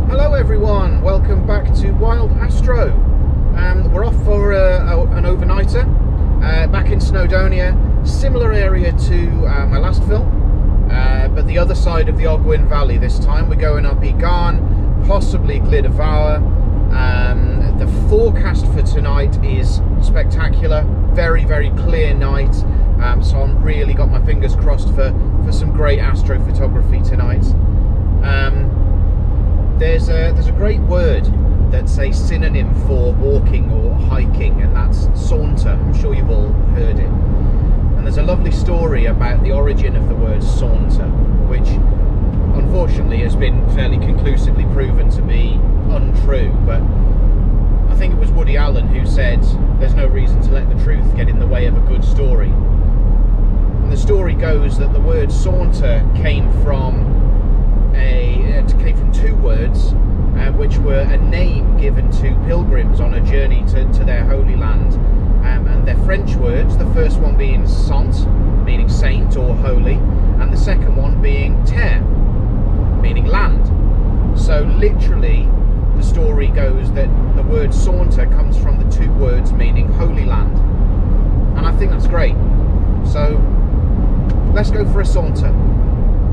Hello everyone, welcome back to Wild Astro. We're off for an overnighter back in Snowdonia, similar area to my last film, but the other side of the Ogwen Valley this time. We're going up GARN, possibly Glidavara. The forecast for tonight is spectacular, very clear night, so I'm really got my fingers crossed for some great astrophotography tonight. There's a great word that's a synonym for walking or hiking, and that's saunter. I'm sure you've all heard it. And there's a lovely story about the origin of the word saunter, which unfortunately has been fairly conclusively proven to be untrue. But I think it was Woody Allen who said, "There's no reason to let the truth get in the way of a good story." And the story goes that the word saunter came from two words, which were a name given to pilgrims on a journey to their holy land, and they're French words, the first one being sant, meaning saint or holy, and the second one being terre, meaning land. So literally the story goes that the word saunter comes from the two words meaning holy land, and I think that's great. So let's go for a saunter,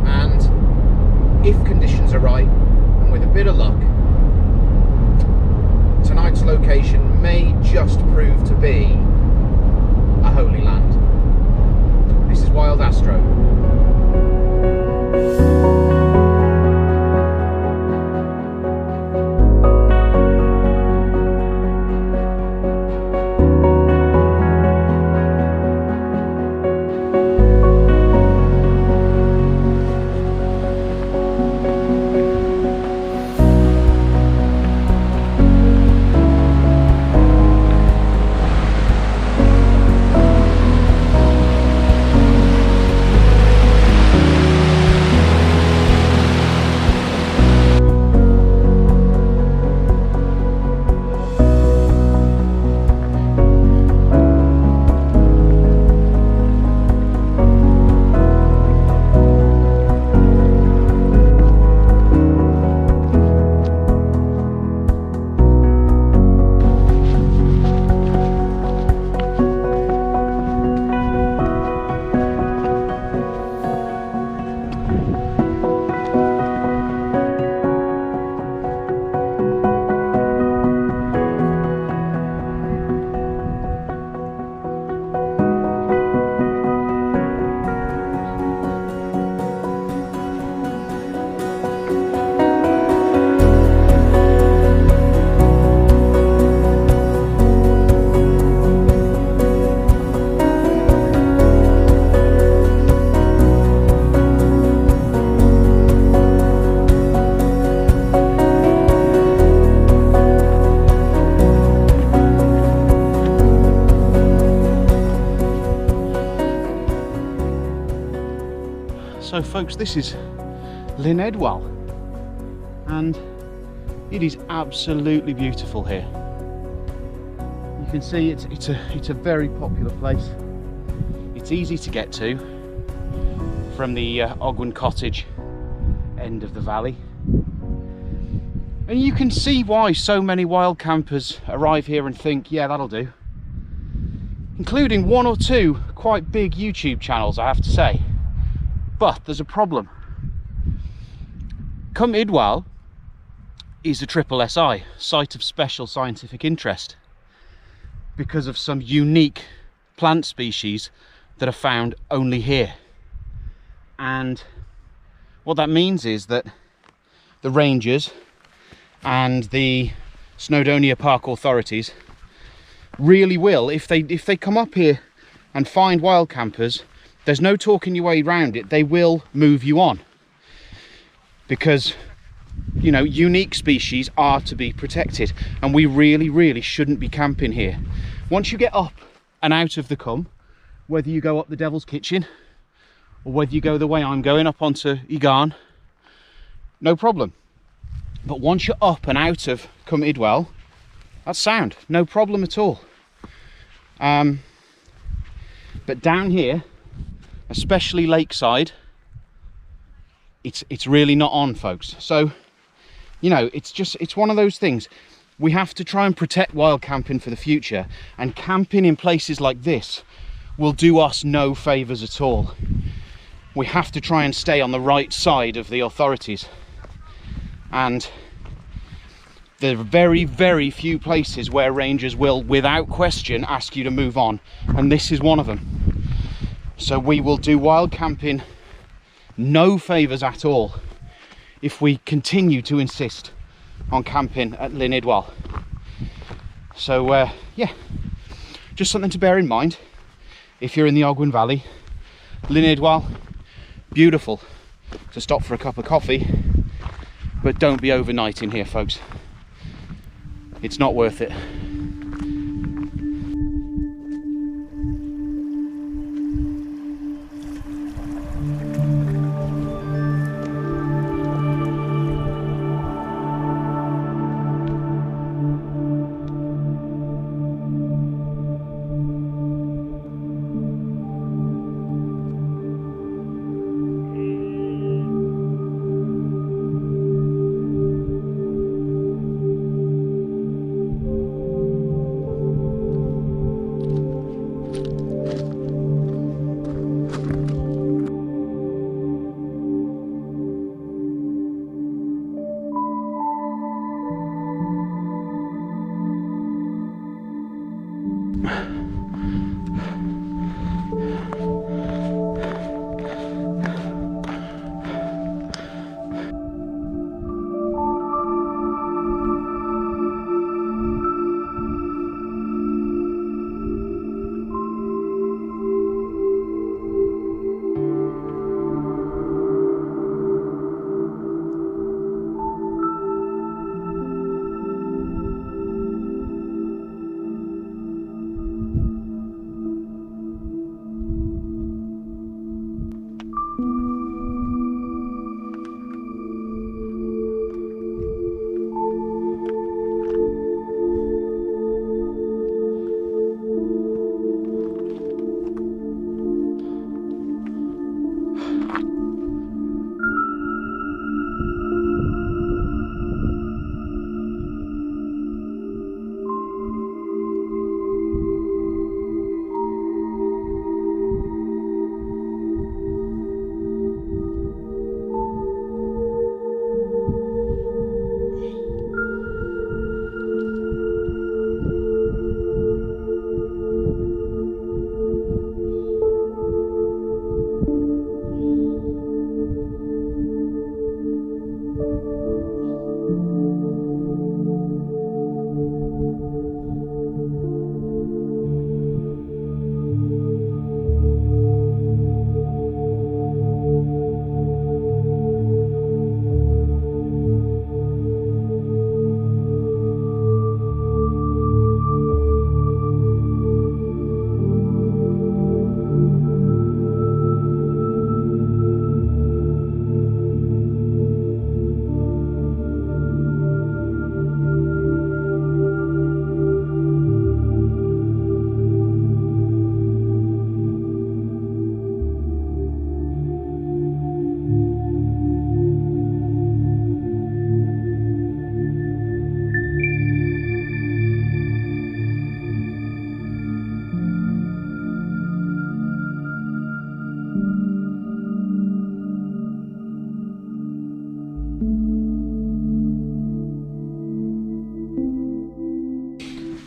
and if conditions are right, and with a bit of luck, tonight's location may just prove to be a holy land. This is Wild Astro. So folks, this is Llyn Edwal, and it is absolutely beautiful here. You can see it's a very popular place. It's easy to get to from the Ogwen Cottage end of the valley, and you can see why so many wild campers arrive here and think, yeah, that'll do, including one or two quite big YouTube channels, I have to say. But there's a problem. Cwm Idwal is a triple SI, Site of Special Scientific Interest, because of some unique plant species that are found only here. And what that means is that the rangers and the Snowdonia Park authorities really will, if they come up here and find wild campers, there's no talking your way around it, they will move you on, because, you know, unique species are to be protected, and we really shouldn't be camping here. Once you get up and out of the Cwm, whether you go up the Devil's Kitchen or whether you go the way I'm going up onto GARN, no problem. But once you're up and out of Cwm Idwal, that's sound, no problem at all. But down here, especially lakeside, it's really not on, folks. So You know, it's one of those things. We have to try and protect wild camping for the future, and camping in places like this will do us no favours at all. We have to try and stay on the right side of the authorities, and there are very, very few places where rangers will, without question, ask you to move on, and this is one of them. So we will do wild camping no favours at all if we continue to insist on camping at Llyn Idwal. So yeah, just something to bear in mind if you're in the Ogwen Valley. Llyn Idwal, beautiful to stop for a cup of coffee, but don't be overnighting here, folks. It's not worth it.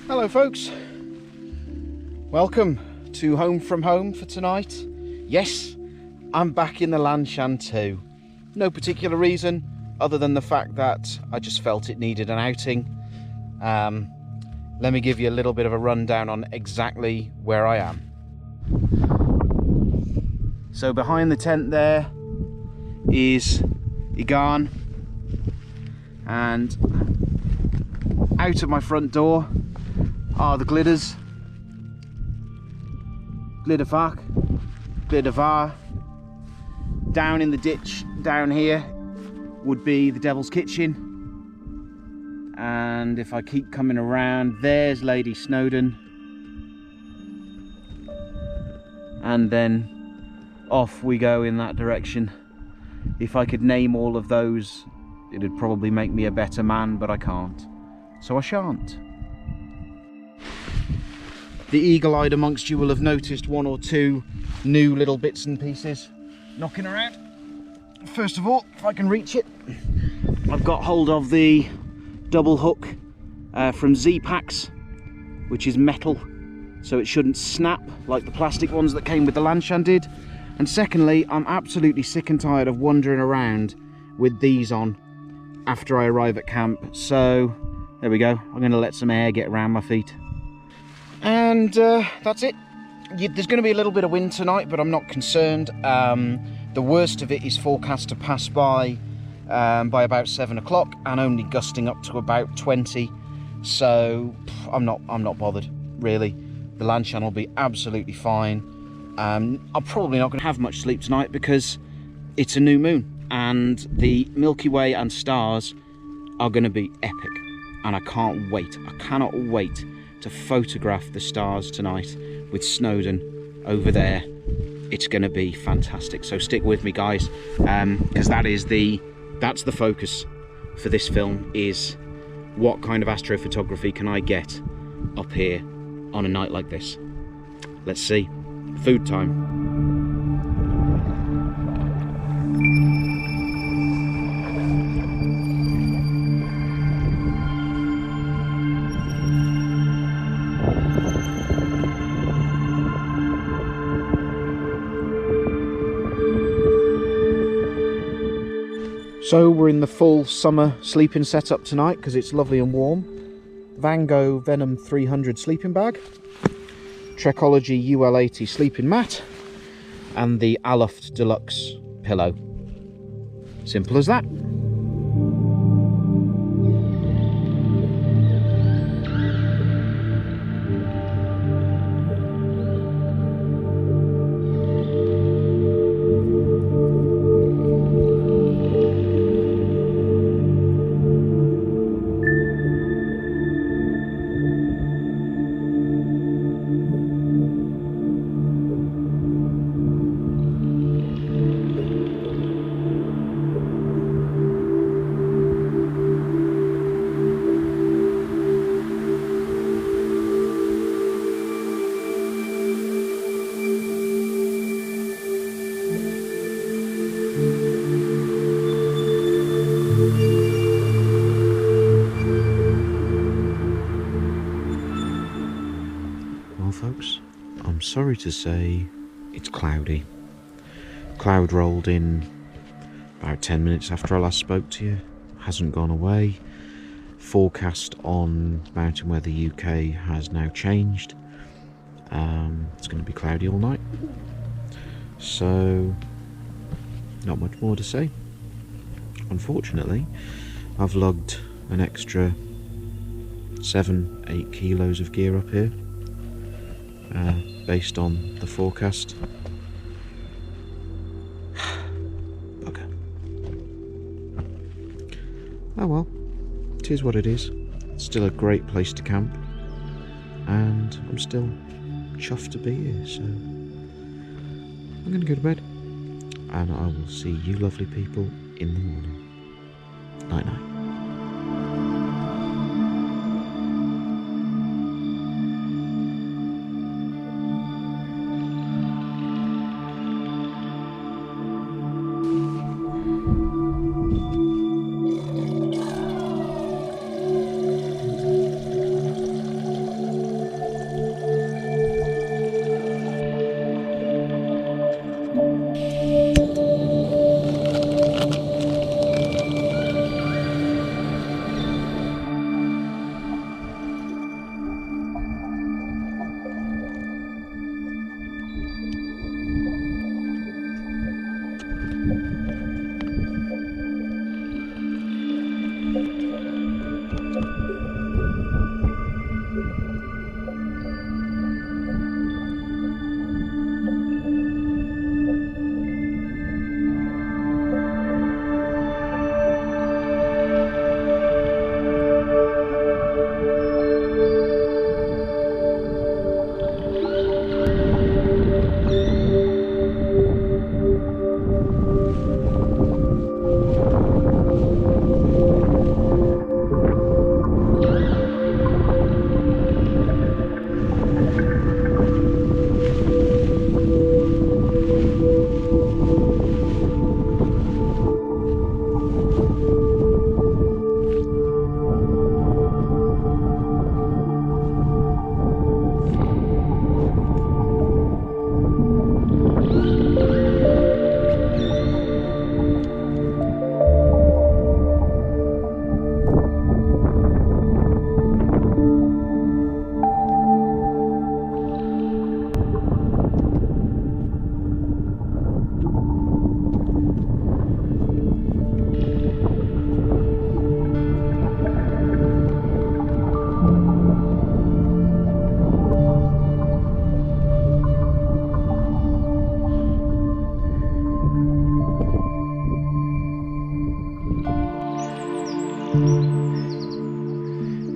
Hello folks, welcome to Home From Home for tonight. Yes, I'm back in the Lanshan too. No particular reason other than the fact that I just felt it needed an outing. Let me give you a little bit of a rundown on exactly where I am. So behind the tent there is GARN, and out of my front door are the glidders, gliddervark, gliddervar. Down in the ditch down here would be the Devil's Kitchen, and if I keep coming around, there's Lady Snowdon, and then off we go in that direction. If I could name all of those, It'd probably make me a better man, but I can't. So I shan't. The eagle-eyed amongst you will have noticed one or two new little bits and pieces knocking around. First of all, if I can reach it, I've got hold of the double hook from Z-Packs, which is metal, so it shouldn't snap like the plastic ones that came with the Lanshan did. And secondly, I'm absolutely sick and tired of wandering around with these on after I arrive at camp. So there we go, I'm going to let some air get around my feet. And that's it. There's going to be a little bit of wind tonight, but I'm not concerned. The worst of it is forecast to pass by about 7 o'clock and only gusting up to about 20. So I'm not bothered really. The Lanshan will be absolutely fine. I'm probably not going to have much sleep tonight because it's a new moon and the Milky Way and stars are going to be epic, and I can't wait. I cannot wait to photograph the stars tonight with Snowdon over there. It's going to be fantastic. So stick with me, guys, because that's the focus for this film, is what kind of astrophotography can I get up here on a night like this. Let's see. Food time. So we're in the full summer sleeping setup tonight because it's lovely and warm. Van Gogh Venom 300 sleeping bag, Trekology UL80 sleeping mat, and the Aloft Deluxe pillow. Simple as that. Well folks, I'm sorry to say it's cloudy. Cloud rolled in about 10 minutes after I last spoke to you. Hasn't gone away. Forecast on Mountain Weather UK has now changed. It's going to be cloudy all night. So, not much more to say. Unfortunately, I've lugged an extra 7-8 kilos of gear up here. Based on the forecast. Bugger. Oh well, it is what it is. It's still a great place to camp, and I'm still chuffed to be here, so I'm going to go to bed, and I will see you lovely people in the morning. Night night.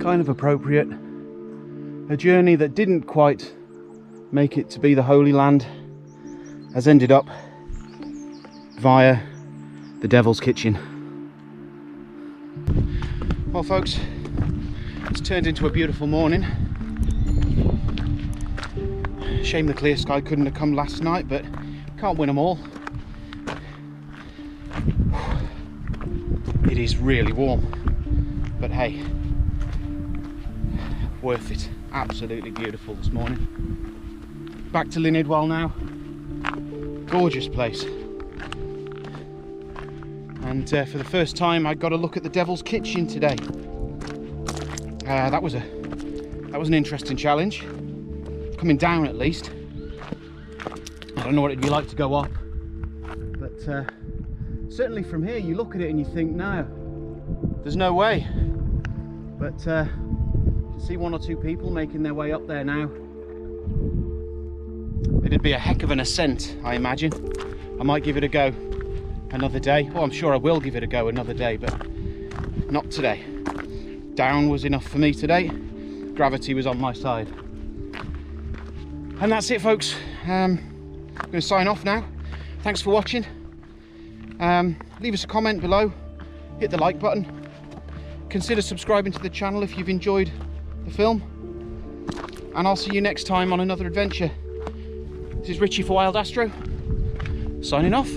kind of appropriate. A journey that didn't quite make it to be the Holy Land has ended up via the Devil's Kitchen. Well folks, it's turned into a beautiful morning. Shame the clear sky couldn't have come last night, but can't win them all. It is really warm, but hey, worth it. Absolutely beautiful this morning. Back to Llanidwell now. Gorgeous place. And for the first time I got a look at the Devil's Kitchen today. That was an interesting challenge. Coming down at least. I don't know what it'd be like to go up, but certainly from here you look at it and you think, no, there's no way. But you can see one or two people making their way up there now. It'd be a heck of an ascent, I imagine. I might give it a go another day. Oh, I'm sure I will give it a go another day, but not today. Down was enough for me today. Gravity was on my side. And that's it, folks. I'm going to sign off now. Thanks for watching. Leave us a comment below. Hit the like button. Consider subscribing to the channel if you've enjoyed the film. And I'll see you next time on another adventure. This is Richie for Wild Astro, signing off.